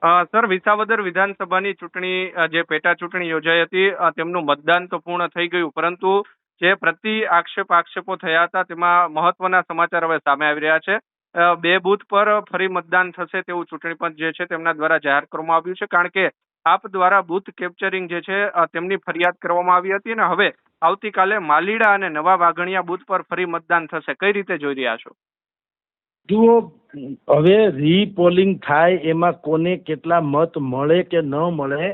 Sir, Visavadar વિધાનસભાની ચૂંટણી જે પેટા ચૂંટણી યોજાઈ હતી તેમનું મતદાન તો પૂર્ણ થઈ ગયું, પરંતુ જે આક્ષેપો થયા હતા તેમાં મહત્વના સમાચાર હવે સામે આવી રહ્યા છે. બે બૂથ પર ફરી મતદાન થશે તેવું ચૂંટણી પંચ જે છે તેમના દ્વારા જાહેર કરવામાં આવ્યું છે, કારણ કે આપ દ્વારા બૂથ કેપ્ચરિંગ જે છે તેમની ફરિયાદ કરવામાં આવી હતી અને હવે આવતીકાલે માલીડા અને નવા વાઘણિયા બૂથ પર ફરી મતદાન થશે. કઈ રીતે જોઈ રહ્યા છો? જુઓ, હવે રીપોલિંગ થાય એમાં કોને કેટલા મત મળે કે ન મળે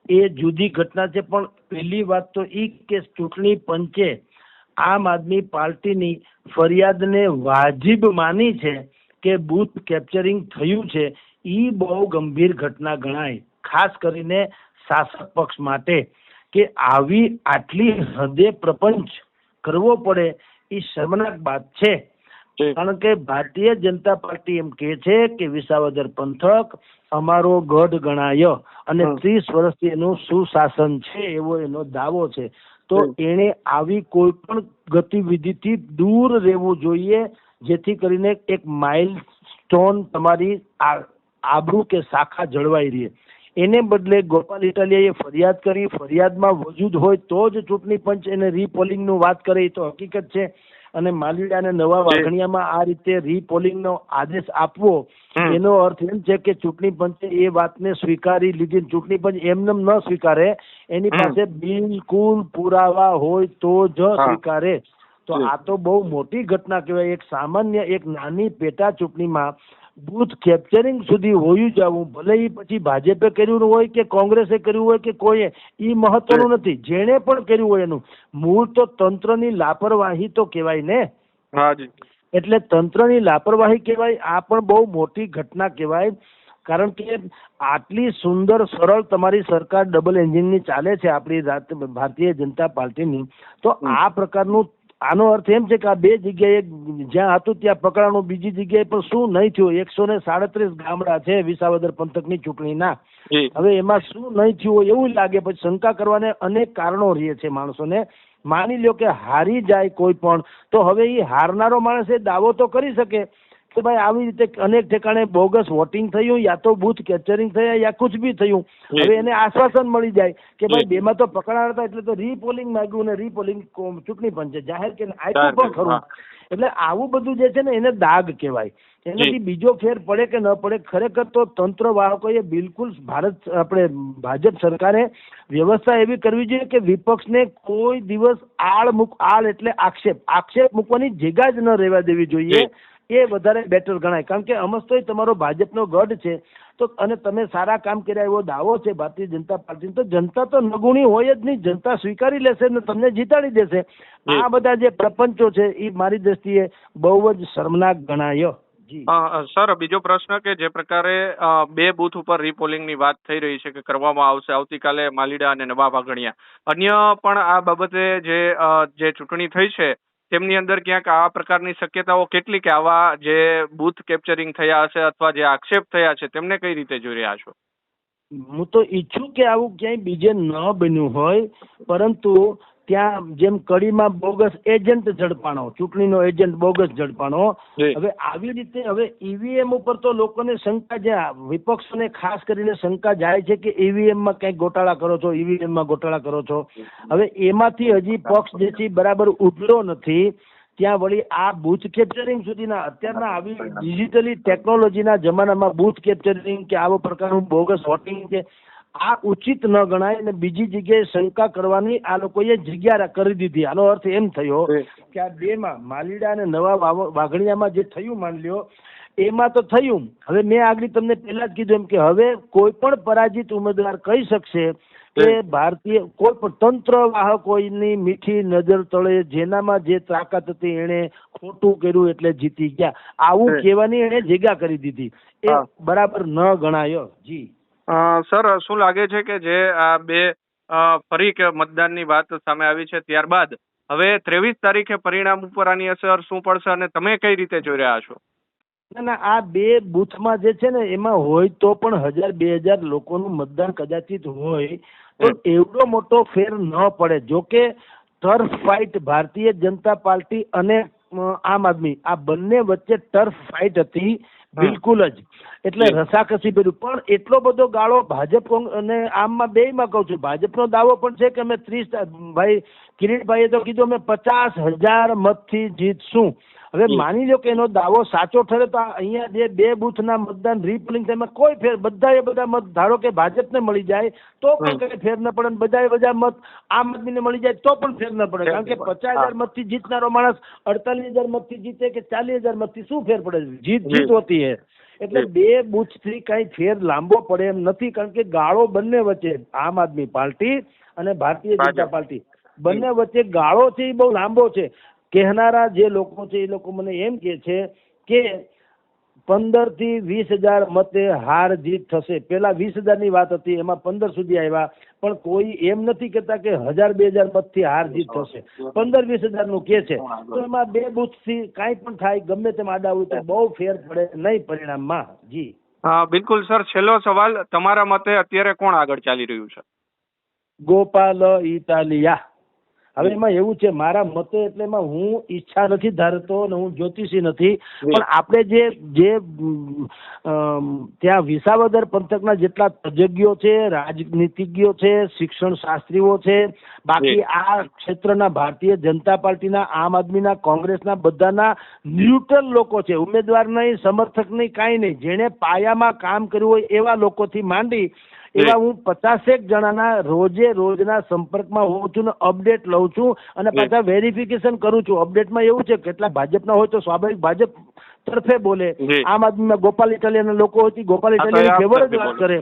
એ જુદી ઘટના છે, પણ પહેલી વાત તો એ કે ચૂંટણી પંચે આમ આદમી પાર્ટીની ફરિયાદને વાજિબ માની છે કે બૂથ કેપ્ચરિંગ થયું છે. એ બહુ ગંભીર ઘટના ગણાય, ખાસ કરીને શાસક પક્ષ માટે, કે આટલી હદે પ્રપંચ કરવો પડે એ શર્મનાક વાત છે. કારણ કે ભારતીય જનતા પાર્ટી એમ કે છે કે વિસાવદર પંથક અમારો ગઢ ગણાય અને 30 વર્ષથી એનું સુશાસન છે એવો એનો દાવો છે. તો એને આવી કોઈ પણ ગતિવિધિથી દૂર રહેવું જોઈએ, જેથી કરીને એક માઇલસ્ટોન તમારી આબરૂ કે શાખા જળવાઈ રહે. એને બદલે ગોપાલ ઇટાલિયાએ ફરિયાદ કરી, ફરિયાદમાં વજૂદ હોય તો જ ચૂંટણી પંચ એને રીપોલિંગનું વાત કરે, એ તો હકીકત છે. અને માલીડા અને નવા વાઘણિયામાં આ રીતે રીપોલિંગનો આદેશ આપવો એનો અર્થ એમ છે કે ચૂંટણી પંચે એ વાતને સ્વીકારી લીધી. ચૂંટણી પંચ એમને ન સ્વીકારે, એની પાસે બિલકુલ પુરાવા હોય તો જ સ્વીકારે. તો આ તો બહુ મોટી ઘટના કહેવાય. એક સામાન્ય એક નાની પેટા ચૂંટણીમાં બૂથ કેપ્ચરિંગ સુધી હોયું જવું, ભલે એ પછી ભાજપે કર્યું હોય કે કોંગ્રેસે કર્યું હોય કે કોઈએ, એ મહત્વનું નથી. જેણે પણ કર્યું હોય એનું મૂળ તો તંત્રની લાપરવાહી તો કહેવાય ને. એટલે તંત્રની લાપરવાહી કહેવાય. આ પણ બહુ મોટી ઘટના કહેવાય, કારણ કે આટલી સુંદર સરળ તમારી સરકાર ડબલ એન્જિનની ચાલે છે આપણી ભારતીય જનતા પાર્ટીની. તો આ પ્રકારનું, આનો અર્થ એમ છે કે આ બે જગ્યાએ જ્યાં હતું ત્યાં પકડાણું, બીજી જગ્યાએ પણ શું નહીં થયું. 137 ગામડા છે વિસાવદર પંથકની ચૂંટણીના. હવે એમાં શું નહીં થયું હોય એવું લાગે, પછી શંકા કરવાને અનેક કારણો રહે છે માણસોને. માની લ્યો કે હારી જાય કોઈ પણ, તો હવે એ હારનારો માણસ એ દાવો તો કરી શકે કે ભાઈ આવી રીતે અનેક ઠેકાણે બોગસ વોટિંગ થયું, યા તો બૂથ કેપ્ચરિંગ થયા, યા કુછ બી થયું. હવે એને આશ્વાસન મળી જાય કે ભાઈ બેમાં તો પકડાણા હતા, એટલે તો રીપોલિંગ માંગ્યું ને રીપોલિંગ ચૂંટણી પંચે જાહેર કે આપ્યું પણ ખરું. એટલે આવું બધું જે છે ને એને દાગ કહેવાય. એનાથી બીજો ફેર પડે કે ન પડે, ખરેખર તો તંત્ર વાહકોએ બિલકુલ ભાજપ સરકારે વ્યવસ્થા એવી કરવી જોઈએ કે વિપક્ષને કોઈ દિવસ આળ એટલે આક્ષેપ મૂકવાની જગ્યા જ ન રહેવા દેવી જોઈએ. એ વધારે બેટર ગણાય, કારણ કે અમસ્તોય તમારો ભાજપનો ગઢ છે તો, અને તમે સારા કામ કર્યા એવો દાવો છે ભારતીય જનતા પાર્ટી, તો જનતા તો નગુણી હોય જ નહીં. જનતા સ્વીકારી લેશે ને તમને જીતાડી દેશે. આ બધા જે પ્રપંચો છે એ મારી દ્રષ્ટિએ બહુ જ શર્મનાક ગણાય. સર, બીજો પ્રશ્ન કે જે પ્રકારે બે બૂથ ઉપર રીપોલિંગની વાત થઈ રહી છે કે કરવામાં આવશે આવતીકાલે માલીડા અને નવા વાઘણિયા, અન્ય પણ આ બાબતે જે ચૂંટણી થઈ છે તેમની અંદર ક્યાંક આ પ્રકારની શક્યતાઓ કેટલી કે આવા જે બૂથ કેપ્ચરિંગ થયા હશે અથવા જે આક્ષેપ થયા છે તેમને કઈ રીતે જોઈ રહ્યા છો? હું તો ઈચ્છું કે આવું ક્યાંય બીજે ન બન્યું હોય, પરંતુ ત્યાં જેમ કડીમાં બોગસ એજન્ટ ઝડપાણો, ચૂંટણીનો એજન્ટ બોગસ ઝડપાણો, હવે આવી રીતે હવે ઈવીએમ ઉપર તો લોકોને શંકા, જે વિપક્ષોને ખાસ કરીને શંકા જાય છે કે ઈવીએમમાં કંઈક ગોટાળા કરો છો, ઈવીએમમાં ગોટાળા કરો છો. હવે એમાંથી હજી પક્ષ જે છે બરાબર ઉભર્યો નથી. ત્યાં વળી આ બૂથ કેપ્ચરિંગ સુધીના અત્યારના આવી ડિજિટલી ટેકનોલોજીના જમાનામાં બૂથ કેપ્ચરિંગ કે આવો પ્રકારનું બોગસ વોટિંગ કે આ ઉચિત ન ગણાય, અને બીજી જગ્યાએ શંકા કરવાની આ લોકોએ જગ્યા કરી દીધી. આનો અર્થ એમ થયો કે આ બેમાં માલીડા અને નવા વાઘણિયામાં જે થયું, માની લ્યો એમાં તો થયું. હવે મેં આગળ તમને પહેલા જ કીધું એમ કે હવે કોઈ પણ પરાજિત ઉમેદવાર કહી શકશે કે ભારતીય કોઈ પણ તંત્ર વાહકોની મીઠી નજર તળે જેનામાં જે તાકાત હતી એને ખોટું કર્યું એટલે જીતી ગયા, આવું કહેવાની એને જગ્યા કરી દીધી. એ બરાબર ન ગણાય. જી સર, શું લાગે છે કે જે આ બે ફરી કે મતદાનની વાત સામે આવી છે ત્યારબાદ હવે 23 તારીખે પરિણામ ઉપર આની અસર શું પડશે અને તમે કઈ રીતે જોઈ રહ્યા છો? ના, આ બે બૂથમાં જે છે ને એમાં હોય તો પણ 1000-2000 લોકોનું મતદાન કદાચિત હોય તો એવડો મોટો ફેર ન પડે. જોકે turf fight Bharatiya Janata party અને આમ આદમી આ બંને વચ્ચે ટર્ફ ફાઇટ હતી, બિલકુલ જ. એટલે રસાકસી ભર્યું. પણ એટલો બધો ગાળો ભાજપ અને આમમાં બેયમાં કહું છું, ભાજપનો દાવો પણ છે કે અમે 30 ભાઈ કિરીટભાઈએ તો કીધું અમે 50,000 મતથી જીતશું. હવે માની લો કે એનો દાવો સાચો ઠરે તો અહીંયા જે 2 બૂથના મતદાન રીપોલિંગ થાય એમાં કોઈ ફેર, બધા મત ધારો કે ભાજપને મળી જાય તો પણ કઈ ફેર ન પડે, બધા મત આમ આદમીને મળી જાય તો પણ ફેર ન પડે. કારણ કે 50,000 મતથી જીતનારો માણસ 48,000 મતથી જીતે કે 40,000 મતથી શું ફેર પડે? જીત હોતી હે. એટલે 2 બૂથથી કઈ ફેર લાંબો પડે એમ નથી. કારણ કે ગાળો બંને વચ્ચે, આમ આદમી પાર્ટી અને ભારતીય જનતા પાર્ટી બંને વચ્ચે ગાળો છે એ બહુ લાંબો છે. કહેનારા જે લોકો છે એ લોકો મને એમ કે છે કે 15 થી 20,000 મતે હાર જીત થશે. પેલા 20,000 ની વાત હતી, એમાં 15 સુધી આવ્યા. પણ કોઈ એમ નથી કહેતા કે 1,000-2,000 મતથી હાર જીત થશે. 15-20,000 નું કે છે. તો એમાં 2 બૂથ થી કાંઈ પણ થાય, ગમે તેમ આડાવું તો બહુ ફેર પડે નહીં પરિણામમાં. જી બિલકુલ સર. છેલ્લો સવાલ, તમારા મતે અત્યારે કોણ આગળ ચાલી રહ્યું છે? ગોપાલ ઇટાલિયા. હવે એમાં એવું છે, મારા મતે એટલે એમાં હું ઈચ્છા નથી ધારતો અને હું જ્યોતિષી નથી, પણ આપણે જે ત્યાં વિસાવદર પંથકના જેટલા તજજ્ઞો છે, રાજનીતિજ્ઞો છે, શિક્ષણ શાસ્ત્રીઓ છે, બાકી આ ક્ષેત્રના ભારતીય જનતા પાર્ટીના, આમ આદમીના, કોંગ્રેસના બધાના ન્યુટ્રલ લોકો છે, ઉમેદવાર નહીં, સમર્થક નહીં, કાંઈ નહીં, જેણે પાયામાં કામ કર્યું હોય એવા લોકોથી માંડી એવા હું 50 જણાના રોજના સંપર્કમાં હોઉં છું ને અપડેટ લઉં છું અને પાછા વેરિફિકેશન કરું છું. અપડેટમાં એવું છે, કેટલાક ભાજપના હોય તો સ્વાભાવિક ભાજપ તરફે બોલે, આમ આદમીમાં ગોપાલ ઇટાલિયાના લોકો હોય ગોપાલ ઇટાલિયાની ફેવર જ વાત કરે.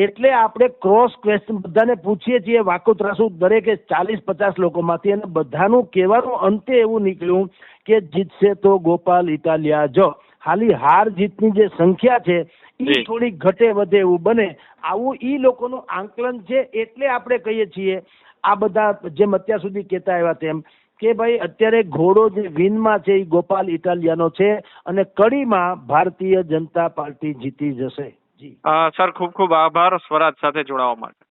એટલે આપણે ક્રોસ ક્વેશ્ચન બધાને પૂછીએ છીએ, વાકુતરાસુ દરેકે 40-50 લોકોમાંથી, અને બધાનું કહેવાનું અંતે એવું નીકળ્યું કે જીતશે તો ગોપાલ ઇટાલિયા જ. ખાલી હાર જીતની જે સંખ્યા છે એ થોડી ઘટે વધે એવું બને, આવું ઈ લોકોનું આંકલન છે. એટલે આપણે કહીએ છીએ આ બધા જેમ અત્યાર સુધી કહેતા આવ્યા તેમ કે ભાઈ અત્યારે ઘોડો જે વિનમાં છે એ ગોપાલ ઇટાલિયાનો છે અને કડીમાં ભારતીય જનતા પાર્ટી જીતી જશે. જી સર, ખૂબ ખૂબ આભાર સ્વરાજ સાથે જોડાવા માટે.